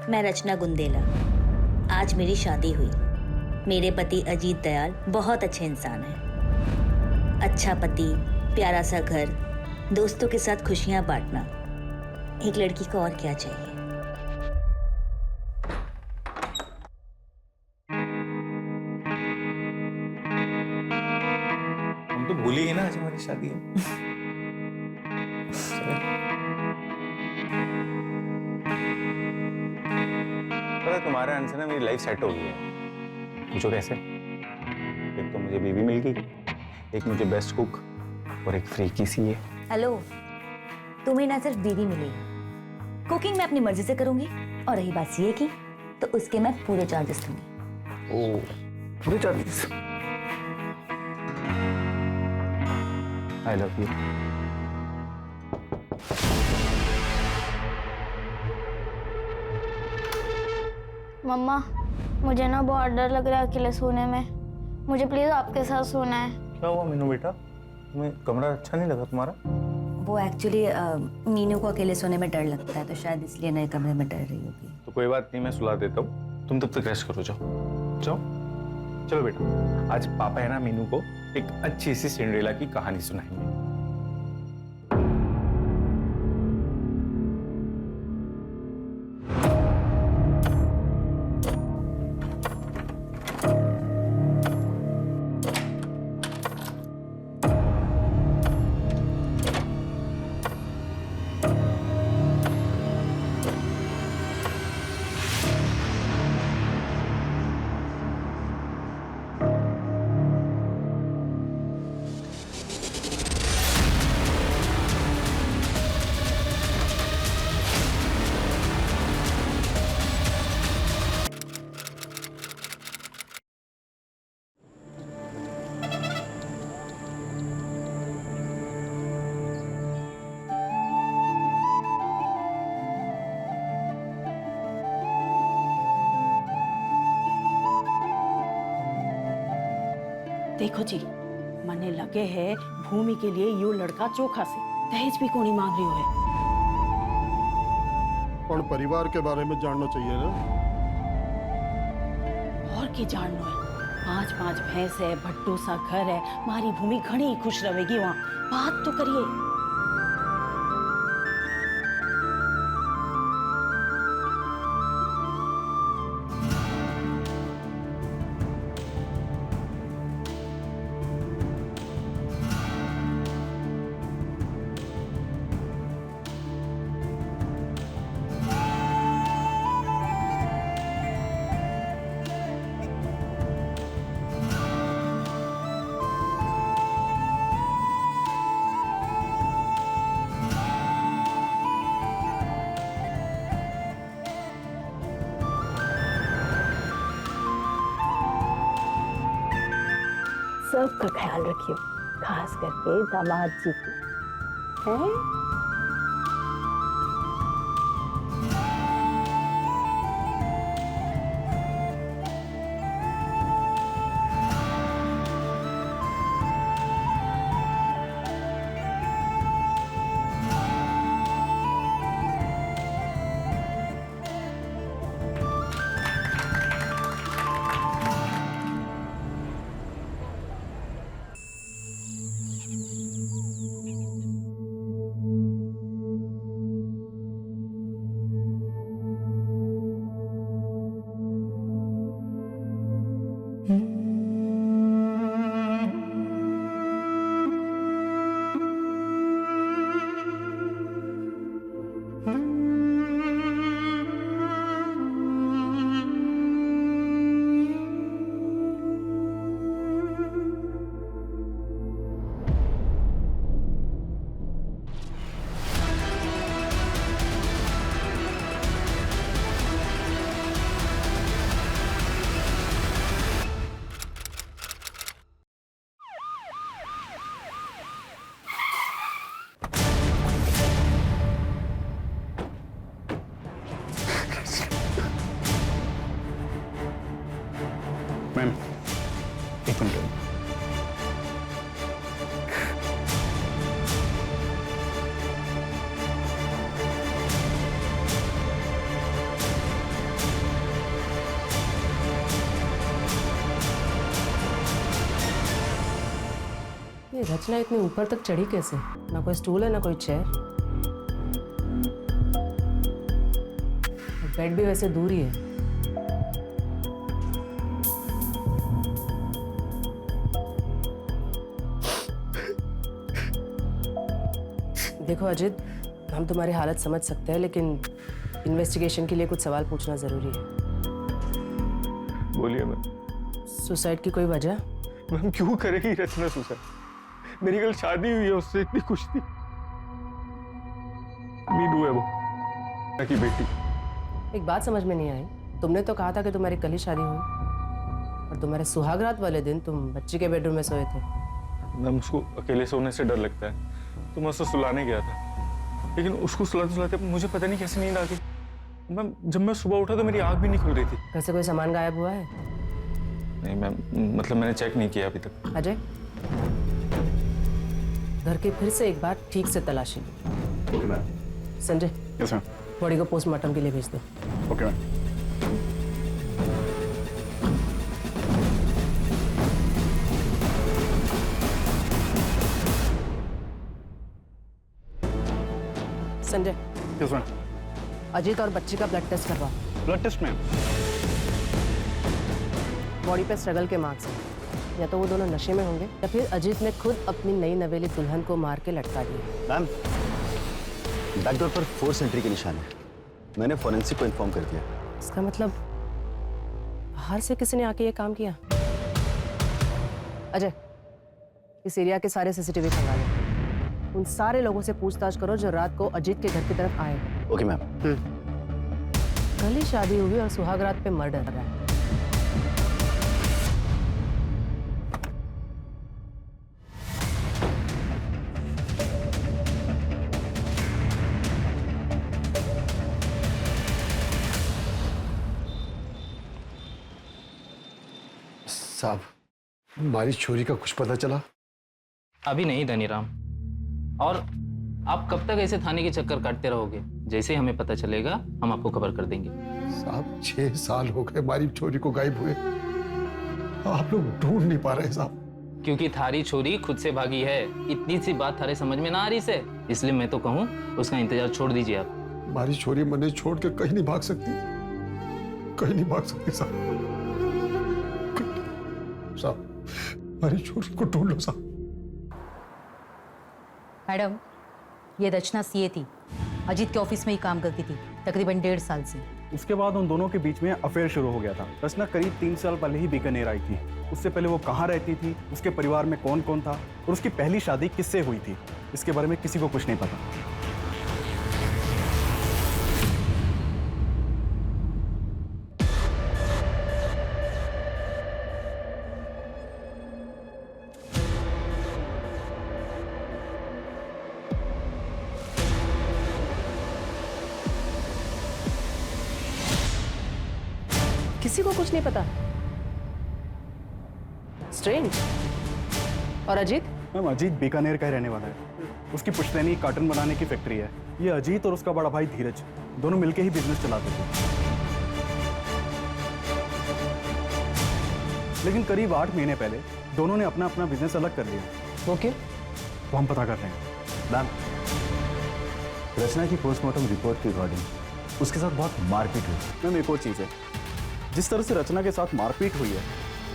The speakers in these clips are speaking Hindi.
मैं रचना गुंदेला। आज मेरी शादी हुई। मेरे पति अजीत दयाल बहुत अच्छे इंसान हैं। अच्छा पति, प्यारा सा घर, दोस्तों के साथ खुशियां बांटना, एक लड़की को और क्या चाहिए। हम तो भूल ही गए ना आज हमारी शादी है। पता तुम्हारे आने से ना मेरी लाइफ सेट हो गई है। पूछो कैसे? एक तो मुझे बीवी मिल गई, एक मुझे बेस्ट कुक और एक फ्री की सी है। हेलो, तुम्हें ना सिर्फ बीवी मिली, कुकिंग मैं अपनी मर्जी से करूंगी, और रही बात सीए की तो उसके मैं पूरे चार्जेस लूंगी। ओ, पूरे चार्जेस? I love you. मम्मा, मुझे ना बहुत डर लग रहा है अकेले सोने में। मुझे प्लीज आपके साथ सोना है। क्या हुआ मीनू बेटा, तुम्हें कमरा अच्छा नहीं लगा तुम्हारा? वो एक्चुअली मीनू को अकेले सोने में डर लगता है, तो शायद इसलिए नए कमरे में डर रही होगी। तो कोई बात नहीं, मैं सुला देता हूँ, तुम तब तक रेस्ट करो। जाओ जाओ, चलो बेटा। आज पापा है ना मीनू को एक अच्छी सी सिंड्रेला की कहानी सुनाएंगे। देखो जी, मने लगे है भूमि के लिए यो लड़का चोखा से दहेज भी कोनी मांग रही है। पर परिवार के बारे में जानना चाहिए ना। और की जानना है? 5-5 भैंस है, भट्टू सा घर है, मारी भूमि घनी खुश रहेगी वहाँ। बात तो करिए। सबका ख्याल रखियो, खास करके दामाद जी की। हैं? ये रचना इतनी ऊपर तक चढ़ी कैसे? ना कोई स्टूल है ना कोई चेयर। बेड भी वैसे दूर ही है। देखो अजित, हम तुम्हारी हालत समझ सकते हैं, लेकिन इन्वेस्टिगेशन के लिए कुछ सवाल पूछना जरूरी है। बोलिए मैम। सुसाइड की कोई वजह? मैम क्यों करेगी रचना सुसाइड? मेरी कल शादी हुई है, उससे इतनी खुश थी। मीनू है वो की बेटी। एक बात समझ में नहीं आई, तुमने तो कहा था कि तुम्हारी कल ही शादी हुई और तुम्हारे सुहागरात वाले दिन तुम बच्ची के बेडरूम में सोए थे। मैम उसको अकेले सोने से डर लगता है, तो मैं उसको सुलाने गया था, लेकिन उसको सुलाते सुलाते मुझे पता नहीं कैसे नींद आ गई। मैम जब मैं सुबह उठा तो मेरी आंख भी नहीं खुल रही थी। घर से कोई सामान गायब हुआ है? नहीं मैम, मतलब मैंने चेक नहीं किया अभी तक। अजय, घर की फिर से एक बार ठीक से तलाशी लो। Okay ma'am. Sanjay, yes ma'am. Body को पोस्टमार्टम के लिए भेज दो। Okay ma'am. Sanjay, yes ma'am. Ajit और बच्ची का ब्लड टेस्ट करवाओ। Blood test ma'am. बॉडी पे स्ट्रगल के मार्क्स हैं। या तो वो दोनों नशे में होंगे या फिर अजीत ने खुद अपनी नई नवेली दुल्हन को मार के लटका दिया। मैम, बैकडोर पर फोर्स एंट्री के निशान है। मैंने फॉरेंसिक को इन्फॉर्म कर दिया। इसका मतलब बाहर से किसी ने आके ये काम किया। अजय, इस एरिया के सारे सीसीटीवी खंगाल लो। उन सारे लोगों से पूछताछ करो जो रात को अजीत के घर की तरफ आए। Okay ma'am. कल ही शादी हुई और सुहागरात पे मर्डर कर रहा है। साहब, हमारी चोरी का कुछ पता चला? अभी नहीं धनीराम, और आप कब तक ऐसे थाने के चक्कर काटते रहोगे? जैसे ही हमें पता चलेगा हम आपको खबर कर देंगे। साहब 6 साल हो गए हमारी चोरी को गायब हुए, आप लोग ढूंढ नहीं पा रहे साहब। क्योंकि थारी छोरी खुद से भागी है। इतनी सी बात थारे समझ में ना आ रही से, इसलिए मैं तो कहूँ उसका इंतजार छोड़ दीजिए आप। हमारी चोरी मने छोड़ के कहीं नहीं भाग सकती, कहीं नहीं भाग सकती साहब। साहब, हमारी चोरी को ढूंढ लो साहब। मैडम, ये रचना सीए थी, अजीत के ऑफिस में ही काम करती थी तकरीबन 1.5 साल से। उसके बाद उन दोनों के बीच में अफेयर शुरू हो गया था। रचना करीब 3 साल पहले ही बीकानेर आई थी। उससे पहले वो कहाँ रहती थी, उसके परिवार में कौन कौन था और उसकी पहली शादी किससे हुई थी, इसके बारे में किसी को कुछ नहीं पता। किसी को कुछ नहीं पता। स्ट्रेंज। और अजीत? मैम अजीत बीकानेर का ही रहने वाला है। उसकी पुश्तैनी कार्टन बनाने की फैक्ट्री है। ये अजीत और उसका बड़ा भाई धीरज दोनों मिलकर ही बिजनेस चलाते थे। लेकिन करीब 8 महीने पहले दोनों ने अपना अपना बिजनेस अलग कर लिया। वो क्यों? वो हम पता कर रहे हैं। मैम, रचना की पोस्टमार्टम रिपोर्ट के अकॉर्डिंग उसके साथ बहुत मारपीट हुई। मैम एक और चीज़ है, जिस तरह से रचना के साथ मारपीट हुई है,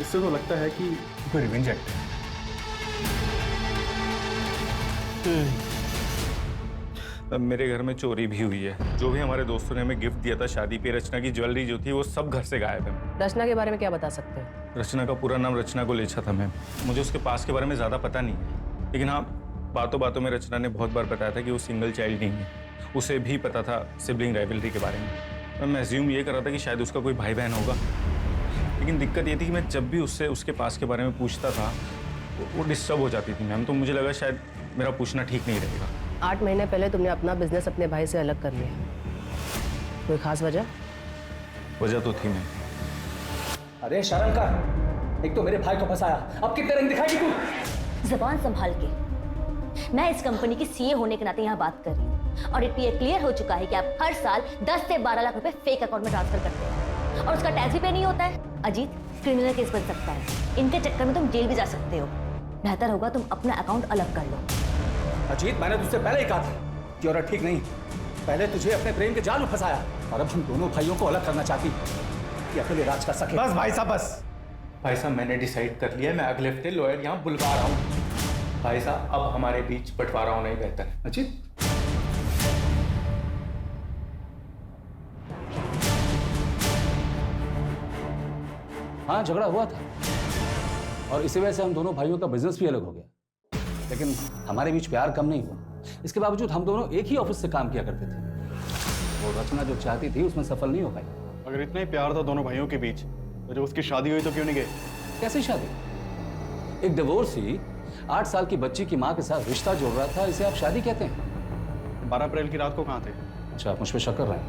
इससे तो लगता है कि कोई रिवेंज एक्ट है। अब मेरे घर में चोरी भी हुई है। जो भी हमारे दोस्तों ने हमें गिफ्ट दिया था शादी पे, रचना की ज्वेलरी जो थी वो सब घर से गायब है। रचना के बारे में क्या बता सकते हैं? रचना का पूरा नाम रचना गोलेछा था मैम। मुझे उसके पास के बारे में ज़्यादा पता नहीं है, लेकिन हाँ, बातों बातों में रचना ने बहुत बार बताया था कि वो सिंगल चाइल्ड नहीं है। उसे भी पता था सिबलिंग राइवलरी के बारे में। मैं एज्यूम ये कर रहा था कि शायद उसका कोई भाई बहन होगा, लेकिन दिक्कत ये थी कि मैं जब भी उससे उसके पास के बारे में पूछता था वो डिस्टर्ब हो जाती थी मैम। तो मुझे लगा शायद मेरा पूछना ठीक नहीं रहेगा। 8 महीने पहले तुमने अपना बिजनेस अपने भाई से अलग कर लिया, कोई खास वजह? वजह तो थी मैम। अरे शर्म कर, एक तो मेरे भाई को फंसाया, अब कितने रंग दिखाएगी तू? जबान संभाल के। मैं इस कंपनी की सीए होने के नाते यहाँ बात कर रही हूँ और ये क्लियर हो चुका है कि आप हर साल 10 से 12 लाख रुपए फेक अकाउंट में ट्रांसफर करते हैं और उसका टैक्स भी पे नहीं होता है। अजीत, क्रिमिनल केस बन सकता है। इनके चक्कर में तुम जेल भी जा सकते हो। बेहतर होगा तुम अपना अकाउंट अलग कर लो। अजीत, मैंने तुझसे पहले ही कहा था कि औरत ठीक नहीं। पहले तुझे अपने प्रेम के जाल में फंसाया और अब हम दोनों भाइयों को अलग करना चाहती कि अकेले राज का सके। बस भाई साहब, बस। भाई साहब, मैंने डिसाइड कर लिया, मैं अगले हफ्ते लॉयर यहाँ बुलवा रहा हूँ। भाई साहब, अब हमारे बीच बंटवारा होना ही बेहतर है। अजीत, हाँ, झगड़ा हुआ था और इसी वजह से हम दोनों भाइयों का बिजनेस भी अलग हो गया, लेकिन हमारे बीच प्यार कम नहीं हुआ। इसके बावजूद हम दोनों एक ही ऑफिस से काम किया करते थे। वो रचना जो चाहती थी उसमें सफल नहीं हो पाई। अगर इतना ही प्यार था दोनों भाइयों के बीच, तो जब उसकी शादी हुई तो क्यों नहीं गए? कैसी शादी? एक डिवोर्सी 8 साल की बच्ची की माँ के साथ रिश्ता जोड़ रहा था, इसे आप शादी कहते हैं? 12 अप्रैल की रात को कहाँ थे? अच्छा, आप मुझ पर शक कर रहे हैं?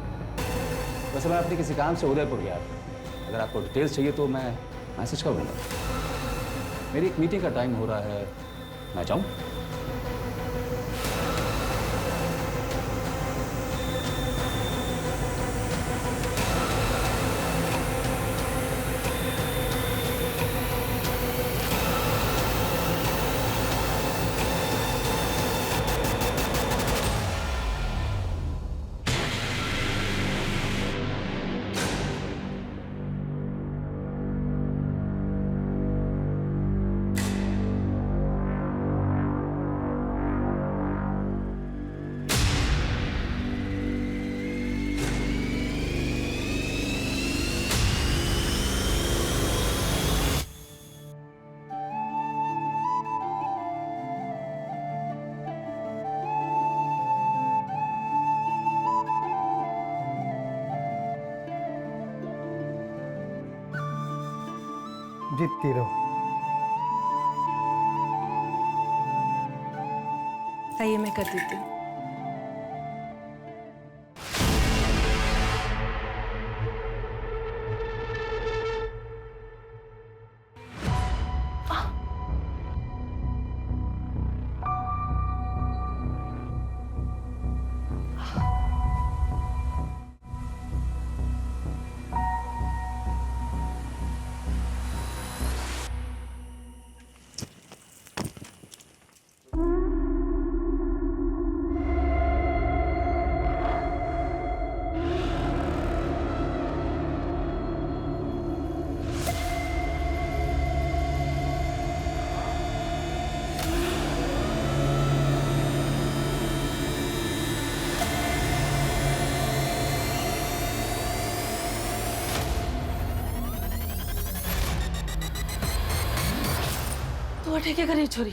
वैसे मैं अपने किसी काम से उदयपुर गया था। अगर आपको डिटेल्स चाहिए तो मैं मैसेज कर दूंगा। मेरी एक मीटिंग का टाइम हो रहा है, मैं जाऊं? जीतती रहो। आइए, मैं कर देती हूँ। तो क्या करे छोरी?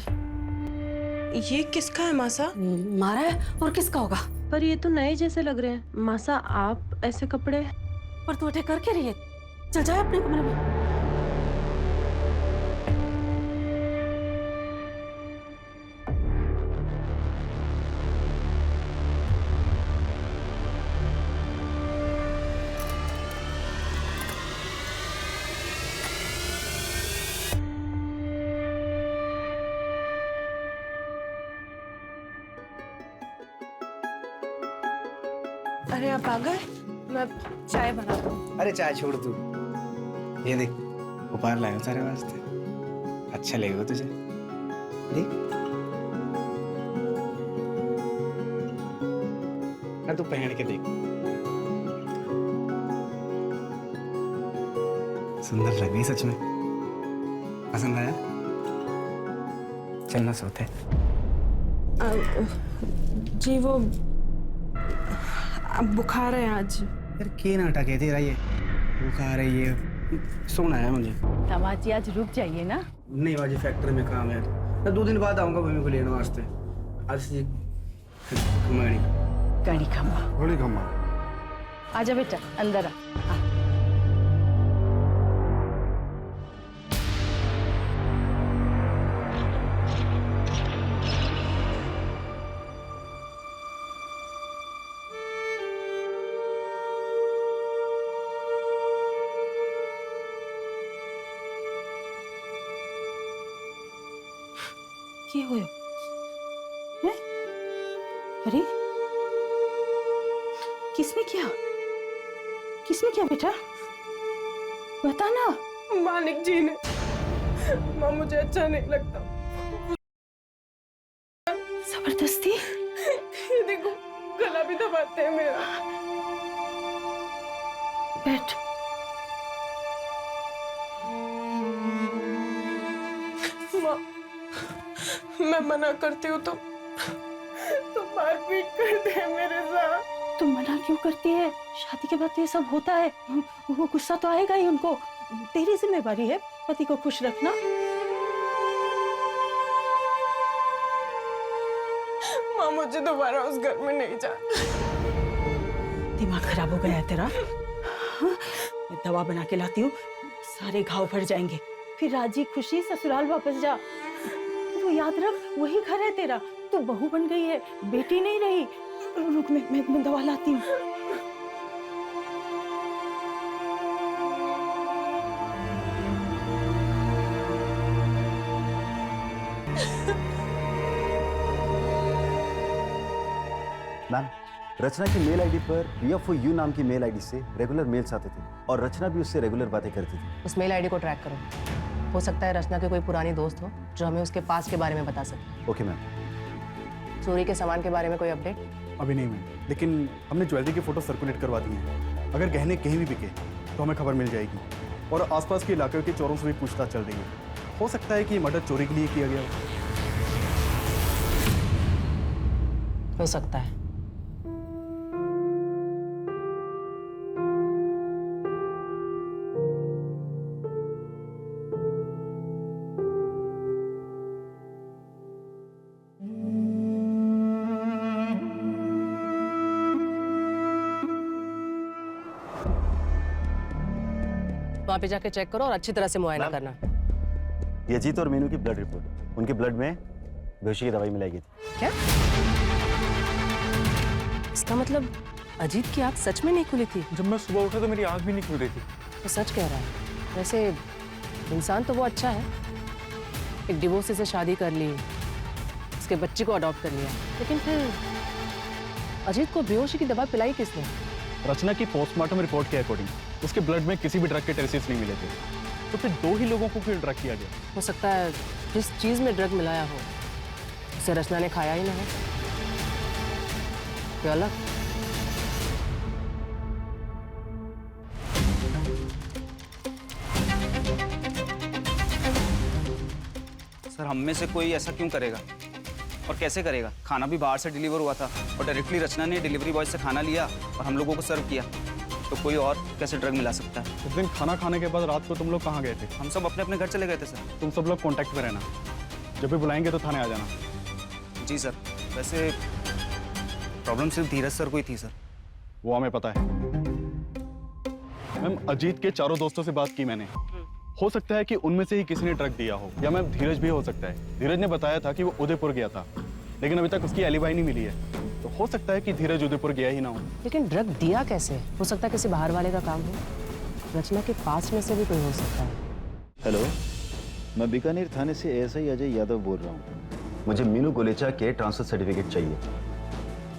ये किसका है मासा? मारा है और किसका होगा? पर ये तो नए जैसे लग रहे हैं। मासा, आप ऐसे कपड़े? पर तू अटैक करके रही है। चल जाए अपने कमरे में। अरे आप आ गए, मैं चाय बना दूँ। अरे चाय छोड़ तू, ये देख उपहार लाया हूं तेरे वास्ते, अच्छा लगेगा तुझे। देख ना, तू पहन के देख, सुंदर लग गई सच में। पसंद आया? चलना सोते। जी वो अब बुखार है आज। यार क्या नाटक है तेरा ये, बुखार है ये, सोना है मुझे। तमाची आज रुक जाइए ना। नहीं बाजी, फैक्ट्री में काम है, मैं 2 दिन बाद आऊंगा भूमि को लेने वास्ते। आज से कड़ी खम्मा। बड़ी खम्मा। आजा बेटा, अंदर आ। क्या हुआ? हैं? अरे किसने किया? किसने किया बेटा? बता ना। मालिक जी ने। माँ, मुझे अच्छा नहीं लगता, साथ है मेरा। बैठ। माँ, मैं मना करती हूँ तो मारपीट करते हैं मेरे साथ। तुम मना क्यों करती है? शादी के बाद तो ये सब होता है। वो गुस्सा तो आएगा ही उनको। तेरी जिम्मेवारी है पति को खुश रखना। माँ, मुझे दोबारा उस घर में नहीं जाना। दिमाग खराब हो गया है तेरा? हाँ? मैं दवा बना के लाती हूँ, सारे घाव भर जाएंगे। फिर राजी खुशी ससुराल वापस जा। वो याद रख, वही घर है तेरा। तू बहू बन गई है, बेटी नहीं रही। रुक, मैं दवा लाती हूँ। मैम, रचना की मेल आईडी पर PFOU नाम की मेल आईडी से रेगुलर मेल्स आते थे और रचना भी उससे रेगुलर बातें करती थी। उस मेल आईडी को ट्रैक करो। हो सकता है रचना के कोई पुरानी दोस्त हो जो हमें उसके पास के बारे में बता सके। Okay ma'am. चोरी के सामान के बारे में कोई अपडेट? अभी नहीं मैम, लेकिन हमने ज्वेलरी की फोटो सर्कुलेट करवा दी है। अगर गहने कहीं भी बिके तो हमें खबर मिल जाएगी। और आसपास के इलाके के चोरों से भी पूछताछ चल रही है। हो सकता है कि ये मर्डर चोरी के लिए किया गया हो सकता है। वहाँ पे जाके चेक करो और अच्छी तरह से मुआयना करना। ये अजीत और मीनू की ब्लड रिपोर्ट, उनके ब्लड में बेहोशी की दवाई मिलाई गई थी। क्या? इसका मतलब अजीत की आंख सच में नहीं खुली थी? जब मैं सुबह उठा तो मेरी आंख भी नहीं खुल रही थी। वो सच कह रहा है। वैसे इंसान तो वो अच्छा है, एक डिवोर्सी से शादी कर ली, उसके बच्चे को अडॉप्ट कर लिया, लेकिन फिर अजीत को बेहोशी की दवा पिलाई किसने? रचना की पोस्टमार्टम रिपोर्ट के अकॉर्डिंग उसके ब्लड में किसी भी ड्रग के ट्रेसेस नहीं मिले थे। तो फिर 2 ही लोगों को फिर ड्रग किया गया। हो सकता है जिस चीज में ड्रग मिलाया हो उसे रचना ने खाया ही ना हो। क्या अलग? सर, हम में से कोई ऐसा क्यों करेगा और कैसे करेगा? खाना भी बाहर से डिलीवर हुआ था और डायरेक्टली रचना ने डिलीवरी बॉय से खाना लिया और हम लोगों को सर्व किया। तो कोई और कैसे ड्रग मिला सकता है? उस दिन खाना खाने के बाद रात को तुम लोग कहाँ गए थे? हम सब अपने अपने घर चले गए थे सर। तुम सब लोग कांटेक्ट में रहना, जब भी बुलाएंगे तो थाने आ जाना। जी सर। वैसे प्रॉब्लम सिर्फ धीरज सर को ही थी सर। वो हमें पता है मैम। अजीत के चारों दोस्तों से बात की मैंने। हो सकता है कि उनमें से ही किसी ने ड्रग दिया हो, या मैम धीरज भी हो सकता है। धीरज ने बताया था कि वो उदयपुर गया था, लेकिन अभी तक उसकी एलिबाई नहीं मिली है। तो हो सकता है कि धीरज उदयपुर गया ही ना हो। लेकिन ड्रग दिया कैसे? हो सकता है किसी बाहर वाले का काम हो। रचना के पास में से भी कोई हो सकता है। हेलो, मैं बीकानेर थाने से ASI अजय यादव बोल रहा हूँ। मुझे मीनू गोलेचा के ट्रांसफर सर्टिफिकेट चाहिए।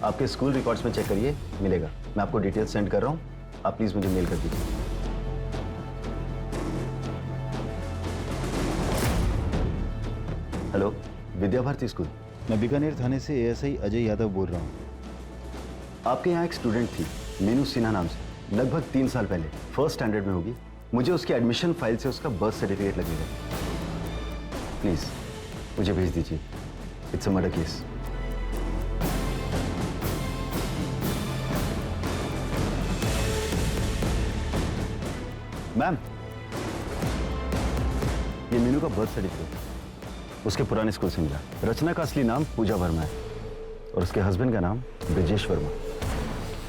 आपके स्कूल रिकॉर्ड्स में चेक करिए, मिलेगा। मैं आपको डिटेल्स सेंड कर रहा हूँ, आप प्लीज़ मुझे मेल कर दीजिए। Hello, Vidya Bharati school. मैं बीकानेर थाने से ASI अजय यादव बोल रहा हूँ। आपके यहाँ एक स्टूडेंट थी मीनू सिन्हा नाम से, लगभग 3 साल पहले, फर्स्ट स्टैंडर्ड में होगी। मुझे उसके एडमिशन फाइल से उसका बर्थ सर्टिफिकेट लगेगा। प्लीज़ मुझे भेज दीजिए। It's a murder case. Ma'am, ये मीनू का बर्थ सर्टिफिकेट उसके पुराने स्कूल से मिला। रचना का असली नाम पूजा वर्मा है और उसके हस्बैंड का नाम ब्रिजेश वर्मा,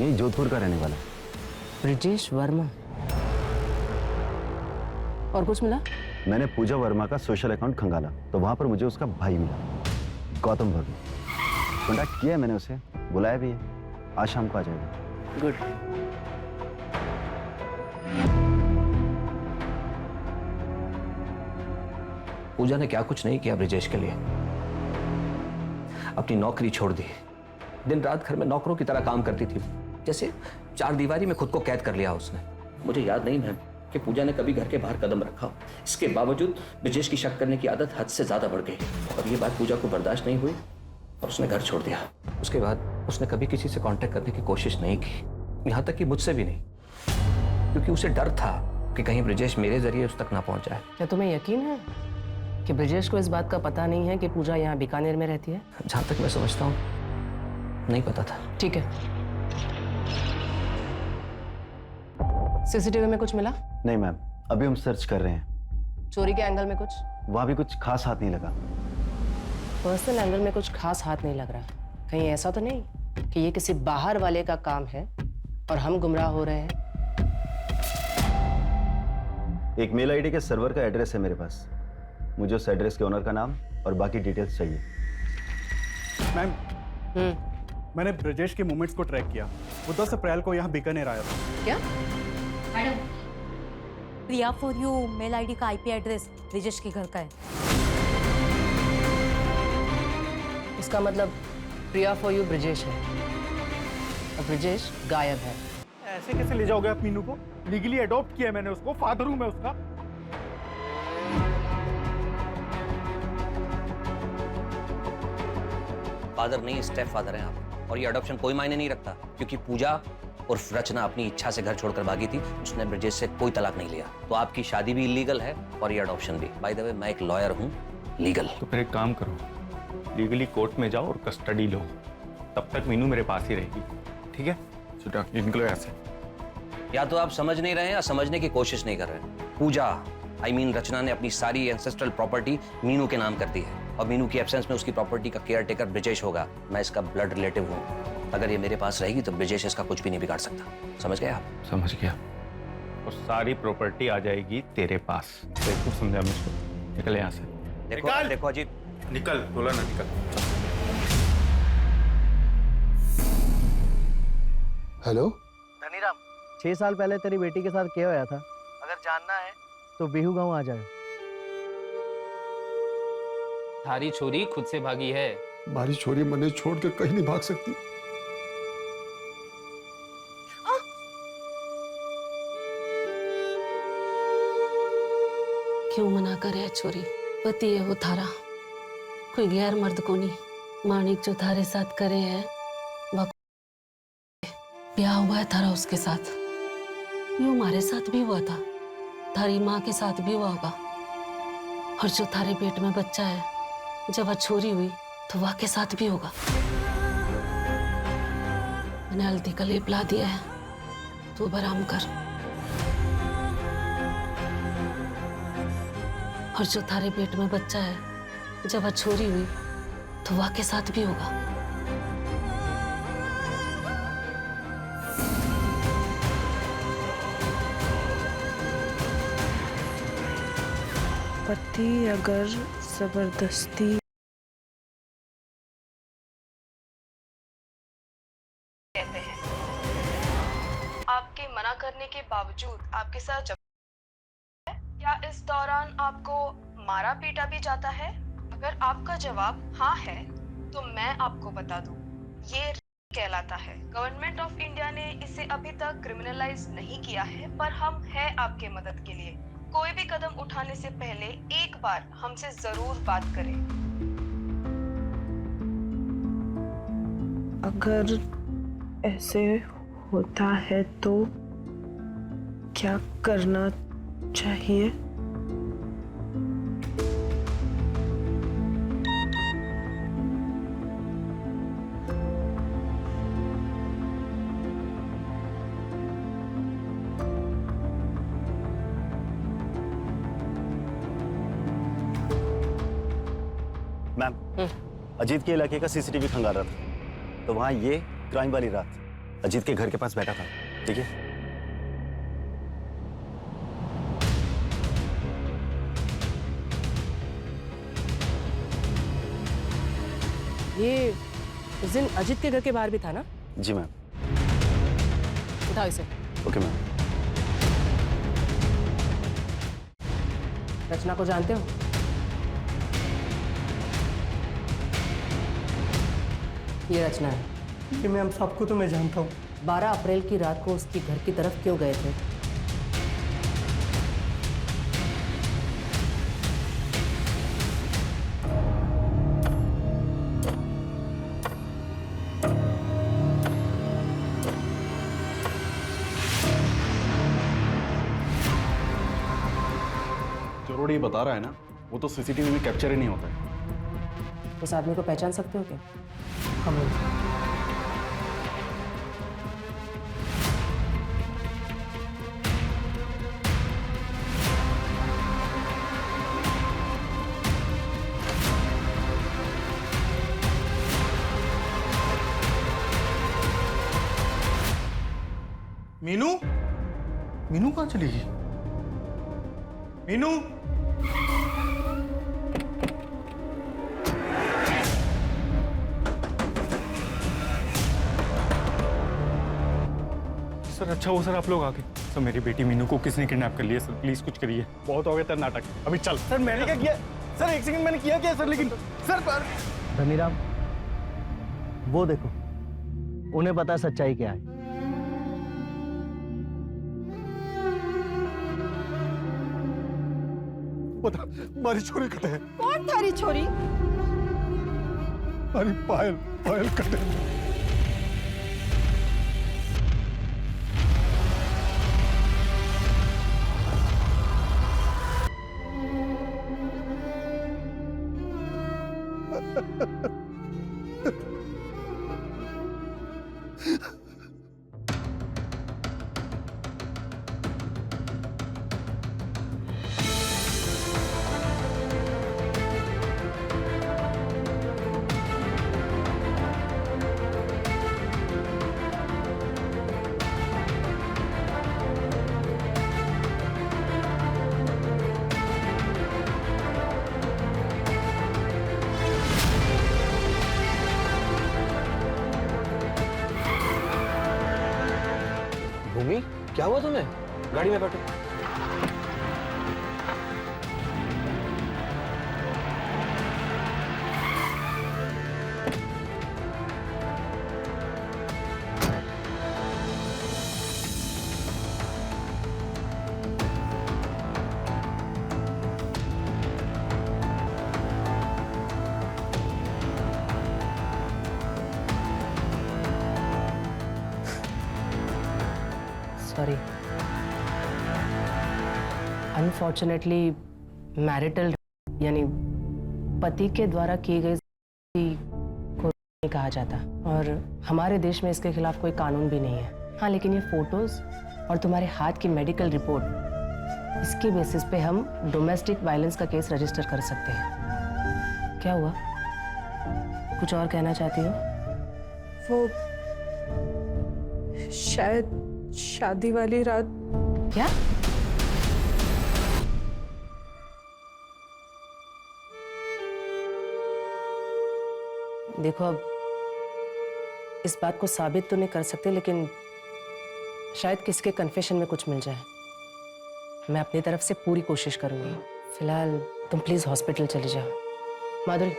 यही जोधपुर का रहने वाला है। ब्रिजेश वर्मा। और कुछ मिला? मैंने पूजा वर्मा का सोशल अकाउंट खंगाला तो वहां पर मुझे उसका भाई मिला, गौतम वर्मा। कॉन्टैक्ट किया है मैंने उसे, बुलाया भी है। आज शाम को आ जाएगा। गुड। पूजा ने क्या कुछ नहीं किया ब्रिजेश के लिए। अपनी नौकरी छोड़ दी, दिन रात घर में नौकरों की तरह काम करती थी, जैसे 4 दीवारी में खुद को कैद कर लिया उसने। मुझे याद नहीं मैम कि पूजा ने कभी घर के बाहर कदम रखा। इसके बावजूद ब्रिजेश की शक करने की आदत हद से ज्यादा बढ़ गई और ये बात पूजा को बर्दाश्त नहीं हुई। और उसने घर छोड़ दिया। उसके बाद उसने कभी किसी से कांटेक्ट करने की कोशिश नहीं की, यहाँ तक कि मुझसे भी नहीं, क्योंकि उसे डर था कि कहीं ब्रिजेश मेरे जरिए उस तक ना पहुंच जाए। क्या तुम्हें यकीन है कि ब्रिजेश को इस बात का पता नहीं है कि पूजा यहाँ बीकानेर में रहती है? जहां तक मैं समझता हूँ नहीं पता था। ठीक है, सीसीटीवी में कुछ मिला? नहीं मैम, अभी हम सर्च कर रहे हैं। चोरी के एंगल में कुछ? वहाँ भी कुछ खास हाथ नहीं लगा। पर्सनल एंगल में कुछ खास हाथ नहीं लग रहा। कहीं ऐसा तो नहीं कि ये किसी बाहर वाले का काम है और हम गुमराह हो रहे हैं? एक मेल आईडी के सर्वर का एड्रेस है मेरे पास। मुझे उस एड्रेस के ओनर का नाम और बाकी डिटेल्स चाहिए। मैम, मैंने ब्रजेश के मूवमेंट्स को ट्रैक किया। वो 10 अप्रैल को यहाँ बीकानेर आया था। क्या? Madam, Priya for you mail ID का आईपी एड्रेस ब्रिजेश के घर का है। इसका मतलब प्रिया फॉर यू ब्रिजेश है और ब्रिजेश गायब है। ऐसे कैसे ले जाओगे आप मीनू को? लीगली अडॉप्ट किया है मैंने उसको, फादर हूं मैं उसका। फादर नहीं, स्टेप फादर हैं आप। और ये अडॉप्शन कोई मायने नहीं रखता, क्योंकि पूजा और रचना अपनी इच्छा से घर छोड़कर भागी थी। उसने ब्रिजेश से कोई तलाक नहीं लिया, तो आपकी शादी भी इलीगल है और ये अडॉप्शन भी। बाय द वे, मैं एक लॉयर हूँ, लीगल। तो फिर एक काम करो, लीगली कोर्ट में जाओ और कस्टडी लो। तब तक मीनू मेरे पास ही रहेगी, ठीक है? छुटा निकलो यहाँ से। या तो आप समझ नहीं रहे हैं या समझने की कोशिश नहीं कर रहे हैं। पूजा रचना ने अपनी सारी एंसेस्ट्रल प्रॉपर्टी मीनू के नाम कर दी है और मीनू की एब्सेंस में उसकी प्रॉपर्टी का केयर टेकर ब्रिजेश होगा। मैं इसका ब्लड रिलेटिव हूँ। अगर ये मेरे पास रहेगी तो ब्रिजेश इसका कुछ भी नहीं बिगाड़ सकता। समझ गए आप? समझ गया। और सारी प्रॉपर्टी आ जाएगी तेरे पास। देखो, समझा मुझको। निकल यहाँ से। देखो अजीत, निकल, बोला ना निकल। हेलो धनीराम, 6 साल पहले तेरी बेटी के साथ क्या होया था? अगर जानना है तो बिहू गांव आ जाए। थारी छोरी खुद से भागी है। हमारी छोरी मने छोड़ के कहीं नहीं भाग सकती। क्यों मना करे छोरी? पति है वो थारा, कोई गैर मर्द को नहीं। मानिक जो थारे साथ करे है, वह ब्याह हुआ है थारा उसके साथ। यूं हमारे साथ भी हुआ था, थारी माँ के साथ भी हुआ होगा। और जो थारे पेट में बच्चा है, जब वह छोरी हुई तो वह के साथ भी होगा। मैंने हल्दी का लेप ला दिया है, तू अब आराम कर। और जो थारे पेट में बच्चा है, जब वह छोरी हुई तो वह के साथ भी होगा। पति अगर जबरदस्ती कहते हैं, आपके मना करने के बावजूद आपके साथ जब क्या इस दौरान आपको मारा पीटा भी जाता है? अगर आपका जवाब हाँ है तो मैं आपको बता दूं, ये कहलाता है। गवर्नमेंट ऑफ इंडिया ने इसे अभी तक क्रिमिनलाइज नहीं किया है, पर हम हैं आपके मदद के लिए। कोई भी कदम उठाने से पहले एक बार हमसे जरूर बात करें। अगर ऐसे होता है तो क्या करना चाहिए? मैम, अजीत के इलाके का सीसीटीवी खंगाल रहा था, तो वहां ये क्राइम वाली रात अजीत के घर के पास बैठा था। ठीक है? ये उस दिन अजीत के घर के बाहर भी था ना? जी मैम। उठाओ इसे। Okay ma'am. रचना को जानते हो? ये रचना है। जी मैम, सबको तो मैं जानता हूँ। 12 अप्रैल की रात को उसकी घर की तरफ क्यों गए थे? ये बता रहा है ना, वो तो सीसीटीवी में कैप्चर ही नहीं होता है। उस आदमी को पहचान सकते हो क्या? हम मीनू, मीनू कहाँ चली गई? मीनू, सर अच्छा हो सर आप लोग आके। सर मेरी बेटी मीनू को किसने किडनैप कर लिया सर, प्लीज कुछ करिए। बहुत हो गया तेरा नाटक, अभी चल। सर मैंने क्या किया सर? एक सेकंड, मैंने किया क्या सर? लेकिन सर धनीराम, वो देखो, उन्हें पता सच्चाई क्या है। पता हमारी छोरी कटे है। कौन थारी छोरी? अरे पायल, पायल कटे। भूमि, क्या हुआ तुम्हें? गाड़ी में बैठो। सॉरी, अनफॉर्चुनेटली मैरिटल यानी पति के द्वारा की गई को नहीं कहा जाता, और हमारे देश में इसके खिलाफ कोई कानून भी नहीं है। हाँ, लेकिन ये फोटोज और तुम्हारे हाथ की मेडिकल रिपोर्ट, इसके बेसिस पे हम डोमेस्टिक वायलेंस का केस रजिस्टर कर सकते हैं। क्या हुआ, कुछ और कहना चाहती हो? वो शायद शादी वाली रात। क्या? देखो, अब इस बात को साबित तो नहीं कर सकते, लेकिन शायद किसके कन्फेशन में कुछ मिल जाए। मैं अपनी तरफ से पूरी कोशिश करूंगी। फिलहाल तुम प्लीज हॉस्पिटल चले जाओ। माधुरी,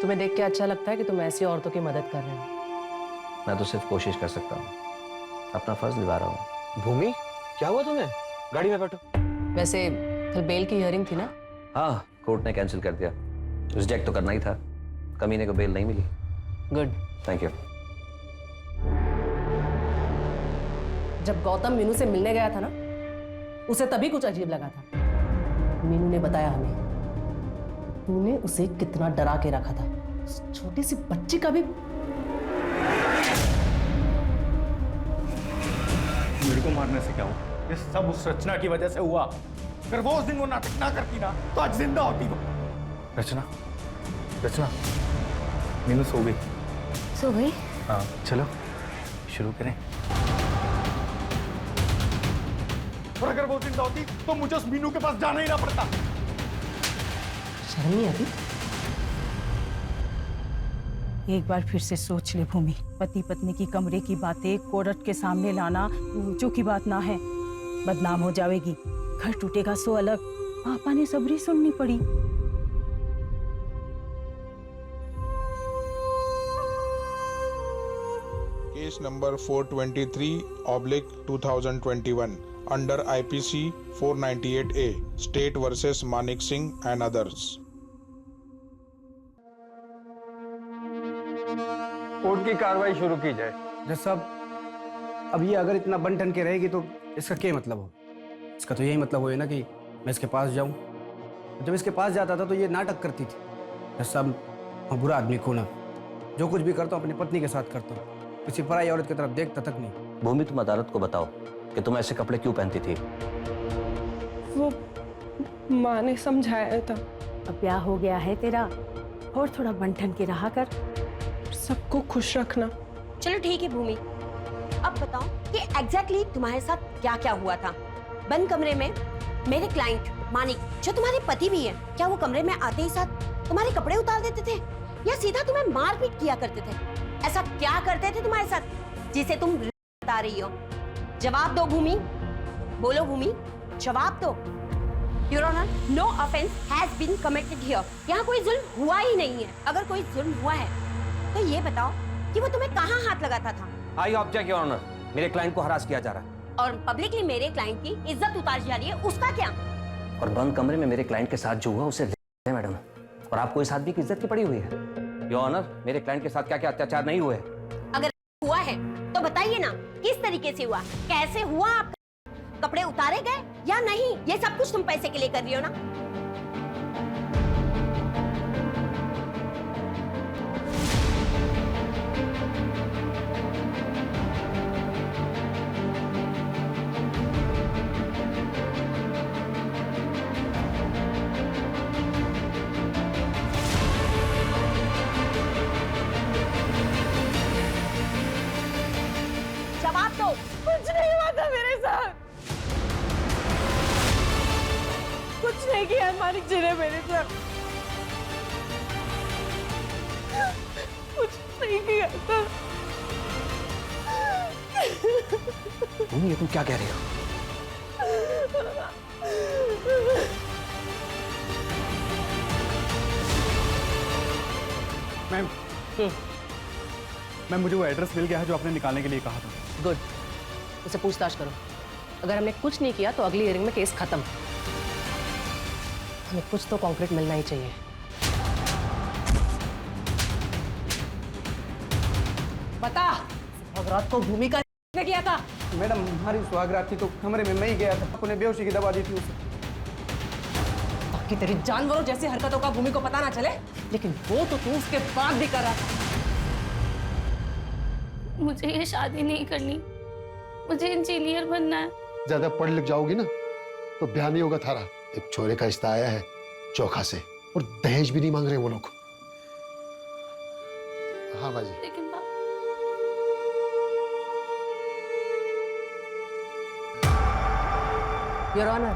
तुम्हें देख के अच्छा लगता है कि तुम ऐसी औरतों की मदद कर रहे हो? मैं तो सिर्फ कोशिश कर सकता हूँ, अपना फर्ज निभा रहा हूँ। भूमि, क्या हुआ तुम्हें? गाड़ी में बैठो। वैसे कल बेल की हियरिंग थी ना? हाँ, कोर्ट ने कैंसिल कर दिया। रिजेक्ट तो करना ही था, कमीने को बेल नहीं मिली। Good, thank you. जब गौतम मीनू से मिलने गया था ना, उसे तभी कुछ अजीब लगा था। मीनू ने बताया हमें, तूने उसे कितना डरा के रखा था। उस छोटी सी बच्ची का भी। मेरे को मारने से क्या हुआ? ये सब उस रचना की वजह से हुआ। अगर वो उस दिन वो नाटक ना करती ना, तो आज जिंदा होती वो। रचना, रचना, मीनू सो गई। सो गई? हाँ, चलो शुरू करें। और अगर वो जिंदा होती तो मुझे उस मीनू के पास जाना ही ना पड़ता। शर्म नहीं आती? एक बार फिर से सोच ले भूमि, पति पत्नी की कमरे की बातें कोर्ट के सामने लाना जो की बात ना है। बदनाम हो जाएगी, घर टूटेगा सो अलग। पापा ने सबरी सुननी पड़ी। Case number 423/2021 under IPC 498A state versus Manik Singh and others. Court की कार्रवाई शुरू की जाए। जज साहब, अब ये अगर इतना बन ठन के रहेगी तो इसका क्या मतलब हो? इसका तो यही मतलब हो ना कि मैं इसके पास जाऊं। जब इसके पास जाता था तो ये नाटक करती थी। जज साहब, मैं बुरा आदमी हूं ना, जो कुछ भी करता हूँ अपनी पत्नी के साथ करता हूँ, किसी पराई औरत की तरफ देखता तक नहीं। भूमि, तुम अदालत को बताओ कि तुम ऐसे कपड़े क्यों पहनती थी। वो माँ ने समझाया था। अब ब्याह हो गया है तेरा, और थोड़ा बंठन के रहा कर। सबको खुश रखना। चलो ठीक है भूमि, अब बताओ कि एग्जैक्टली तुम्हारे साथ क्या क्या हुआ था। बंद कमरे में मेरे क्लाइंट मानिक, जो तुम्हारे पति भी है, क्या वो कमरे में आते ही साथ तुम्हारे कपड़े उतार देते थे या सीधा तुम्हें मारपीट किया करते थे? ऐसा क्या करते थे तुम्हारे साथ जिसे तुम बता रही हो? जवाब दो भूमि, बोलो भूमि, जवाब दो। Your Honor, no offense has been committed here. यहाँ कोई जुल्म हुआ ही नहीं है। अगर कोई जुल्म हुआ है तो ये बताओ कि वो तुम्हें कहाँ हाथ लगाता था? आई ऑब्जेक्ट योर ऑनर, मेरे क्लाइंट को हरास किया जा रहा है। और पब्लिकली मेरे क्लाइंट की इज्जत उतारी जा रही है, उसका क्या? और बंद कमरे में मेरे क्लाइंट के साथ जो हुआ उसे मैडम, और आपको इस आदमी की इज्जत की पड़ी हुई है। योर ऑनर, मेरे क्लाइंट के साथ क्या क्या अत्याचार नहीं हुए? अगर हुआ है तो बताइए ना, किस तरीके से हुआ, कैसे हुआ? आप कपड़े उतारे गए या नहीं? ये सब कुछ तुम पैसे के लिए कर रही हो ना? जवाब दो। कुछ नहीं हुआ था मेरे साथ, कुछ नहीं किया मानिक जी ने मेरे साथ, कुछ नहीं किया था। भूमि, ये तुम क्या कह रही हो? मैम, मुझे वो एड्रेस मिल गया है जो आपने निकालने के लिए कहा था। गुड, उसे पूछताछ करो। अगर हमने कुछ नहीं किया तो अगली हियरिंग में केस खत्म। हमें कुछ तो कॉन्क्रीट मिलना ही चाहिए। बता, सुहागरात को भूमि का किया था? मैडम, हमारी सुहागरात थी तो कमरे में मैं ही गया था, अपने बेहोशी की दवा दी थी उसे। बाकी तेरी जानवरों जैसी हरकतों का भूमि को पता ना चले, लेकिन वो तो तू उसके बाद भी कर रहा था। मुझे ये शादी नहीं करनी, मुझे इंजीनियर बनना है। ज्यादा पढ़ लिख जाओगी ना तो ब्याह नहीं होगा थारा। एक छोरे का रिश्ता आया है चोखा से, और दहेज भी नहीं मांग रहे वो लोग। हाँ बाजी। लेकिन योर ऑनर,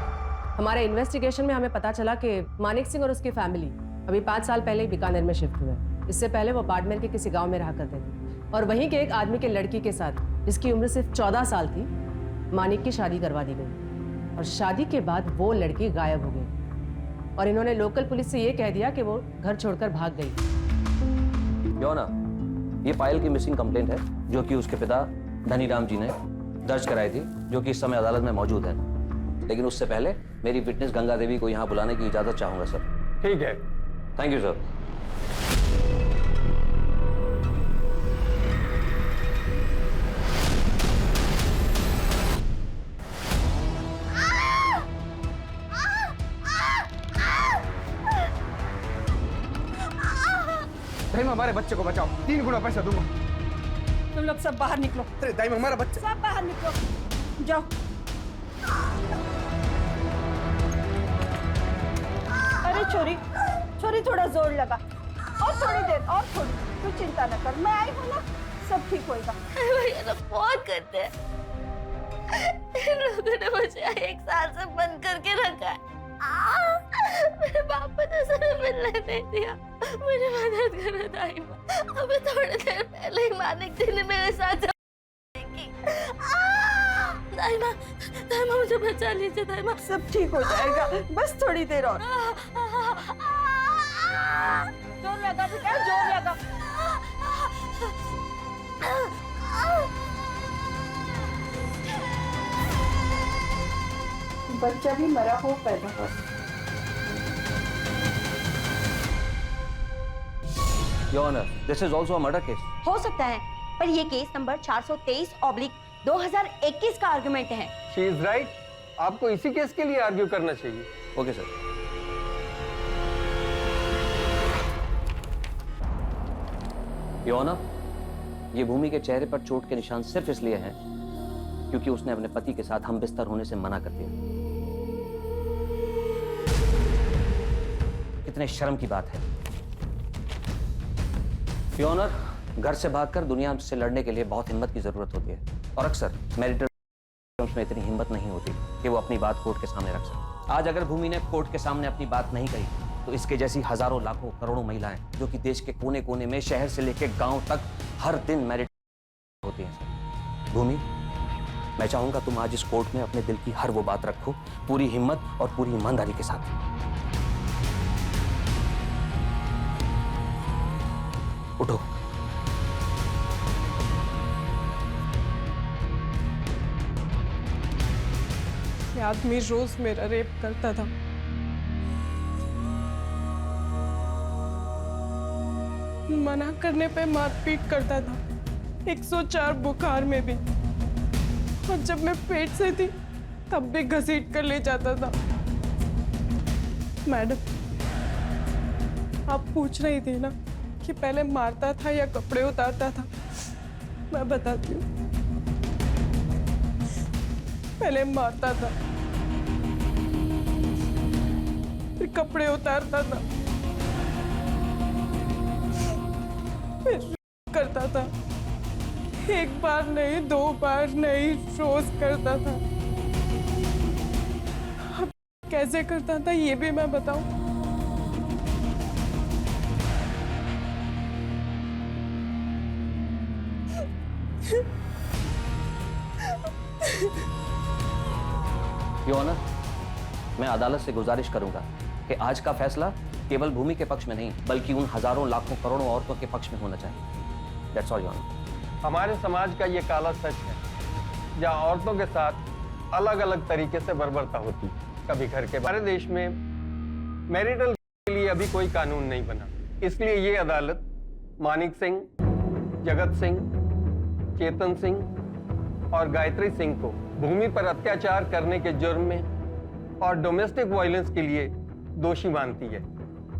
हमारे इन्वेस्टिगेशन में हमें पता चला कि मानिक सिंह और उसकी फैमिली अभी 5 साल पहले ही बीकानेर में शिफ्ट हुए। इससे पहले वो बाड़मेर के किसी गांव में रहा करते थे, और वहीं के एक आदमी के लड़की के साथ, जिसकी उम्र सिर्फ 14 साल थी, मानिक की शादी करवा दी गई। और शादी के बाद वो लड़की गायब हो गई, और इन्होंने लोकल पुलिस से ये कह दिया कि वो घर छोड़कर भाग गई। योर ऑनर, ये पायल की मिसिंग कंप्लेंट है जो कि उसके पिता धनीराम जी ने दर्ज कराई थी, जो कि इस समय अदालत में मौजूद है। लेकिन उससे पहले मेरी विटनेस गंगा देवी को यहाँ बुलाने की इजाजत चाहूंगा सर। ठीक है। Thank you sir. दाइमा, हमारे बच्चे को बचाओ, 3 गुना पैसा दूंगा। तुम लोग सब बाहर निकलो। अरे दाइमा, हमारा बच्चा। सब बाहर निकलो, जाओ। अरे छोरी, छोरी, थोड़ा जोर लगा, और थोड़ी देर, और थोड़ी। तू चिंता न कर, मैं आई हूँ ना, सब ठीक होएगा। भैया तो बहुत करते हैं। इन लोगों ने मुझे 1 साल से बंद करके रखा है। मेरे बाप ने सर मिलने नहीं दिया। मेरी मदद करो दाइमा। अभी थोड़ी देर पहले ही मानिक जी ने मेरे साथ की। दाइमा, दाइमा मुझे बचा लीजिए दाइमा। सब ठीक हो जाएगा, बस थोड़ी देर और। जोर लगा बेटा, जोर लगा। बच्चा भी मरा हो पैदा हो। Your honour, this is also a murder case. हो सकता है, पर ये केस नंबर 423/2021 का आर्गुमेंट है। She is right. आपको इसी केस के लिए आर्ग्यू करना चाहिए। Okay sir. योर ऑनर, ये भूमि के चेहरे पर चोट के निशान सिर्फ इसलिए हैं क्योंकि उसने अपने पति के साथ हम बिस्तर होने से मना कर दिया। कितने शर्म की बात है। योर ऑनर, घर से भागकर दुनिया से लड़ने के लिए बहुत हिम्मत की जरूरत होती है और अक्सर मैरिटल में इतनी हिम्मत नहीं होती कि वो अपनी बात कोर्ट के सामने रख सके। आज अगर भूमि ने कोर्ट के सामने अपनी बात नहीं कही तो इसके जैसी हजारों लाखों करोड़ों महिलाएं जो कि देश के कोने कोने में शहर से लेकर गांव तक हर दिन मैरिट होती हैं। भूमि, मैं चाहूंगा तुम आज इस कोर्ट में अपने दिल की हर वो बात रखो, पूरी हिम्मत और पूरी ईमानदारी के साथ। उठो। ये आदमी रोज मेरा रेप करता था। मना करने पे मारपीट करता था, 104 बुखार में भी, और जब मैं पेट से थी तब भी घसीट कर ले जाता था। मैडम, आप पूछ रही थी ना कि पहले मारता था या कपड़े उतारता था। मैं बताती हूँ, पहले मारता था, फिर कपड़े उतारता था, फिर करता था। एक बार नहीं, 2 बार नहीं, रोज करता था। अब कैसे करता था ये भी मैं बताऊं? योर ऑनर, मैं अदालत से गुजारिश करूंगा कि आज का फैसला केवल भूमि के पक्ष में नहीं बल्कि उन हजारों लाखों करोड़ों औरतों के पक्ष में होना चाहिए। That's all your honour. हमारे समाज का ये काला सच है, जहाँ औरतों के साथ अलग अलग तरीके से बर्बरता होती। कभी घर के हमारे देश में मैरिटल के लिए अभी कोई कानून नहीं बना, इसलिए ये अदालत मानिक सिंह, जगत सिंह, चेतन सिंह और गायत्री सिंह को भूमि पर अत्याचार करने के जुर्म में और डोमेस्टिक वायलेंस के लिए दोषी मानती है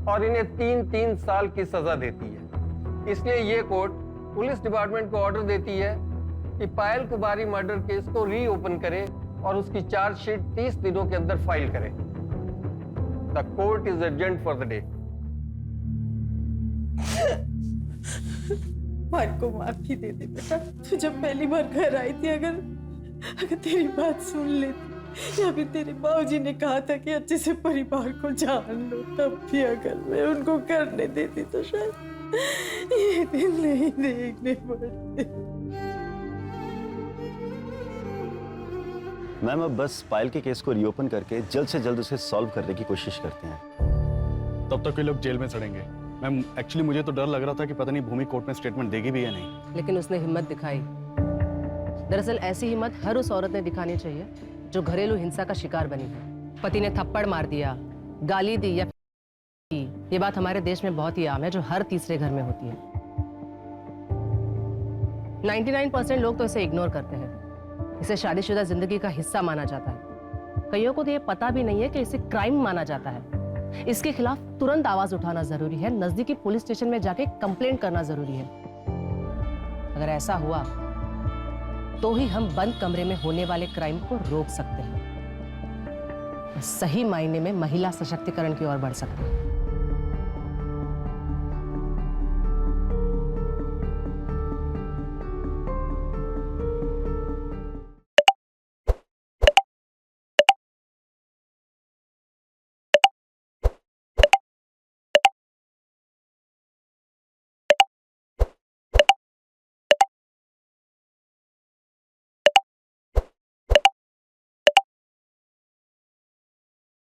और इन्हें 3-3 साल की सजा देती है। इसलिए ये कोर्ट पुलिस डिपार्टमेंट को ऑर्डर देती है कि पायल कुमारी मर्डर केस को रीओपन करे और उसकी चार्जशीट 30 दिनों के अंदर फाइल करे। The court is adjourned for the day. मार को माफी दे दे बेटा। तू जब पहली बार घर आई थी, अगर तेरी बात सुन लेती, या फिर तेरे बाबूजी ने कहा था कि अच्छे से परिवार को जान लो, तब भी अगर मैं उनको करने देती तो शायद ये दिन नहीं देखने पड़ते। मैम, अब बस पायल के केस को रीओपन करके जल्द से जल्द उसे सॉल्व करने की कोशिश करते हैं। तब तक ये लोग जेल में सड़ेंगे। मैम, एक्चुअली मुझे तो डर लग रहा था कि पता नहीं भूमि कोर्ट में स्टेटमेंट देगी भी या नहीं। लेकिन उसने हिम्मत दिखाई। दरअसल ऐसी हिम्मत हर उस औरत ने दिखानी चाहिए जो घरेलू हिंसा का शिकार बनी है। पति ने थप्पड़ मार दिया, गाली दी या ये बात हमारे देश में बहुत ही आम है, जो हर तीसरे घर में होती है। 99% लोग तो इसे इग्नोर करते हैं। इसे शादीशुदा जिंदगी का हिस्सा माना जाता है। कईयों को तो ये पता भी नहीं है कि इसे क्राइम माना जाता है। इसके खिलाफ तुरंत आवाज उठाना जरूरी है, नजदीकी पुलिस स्टेशन में जाके कंप्लेंट करना जरूरी है। अगर ऐसा हुआ तो ही हम बंद कमरे में होने वाले क्राइम को रोक सकते हैं, सही मायने में महिला सशक्तिकरण की ओर बढ़ सकते हैं।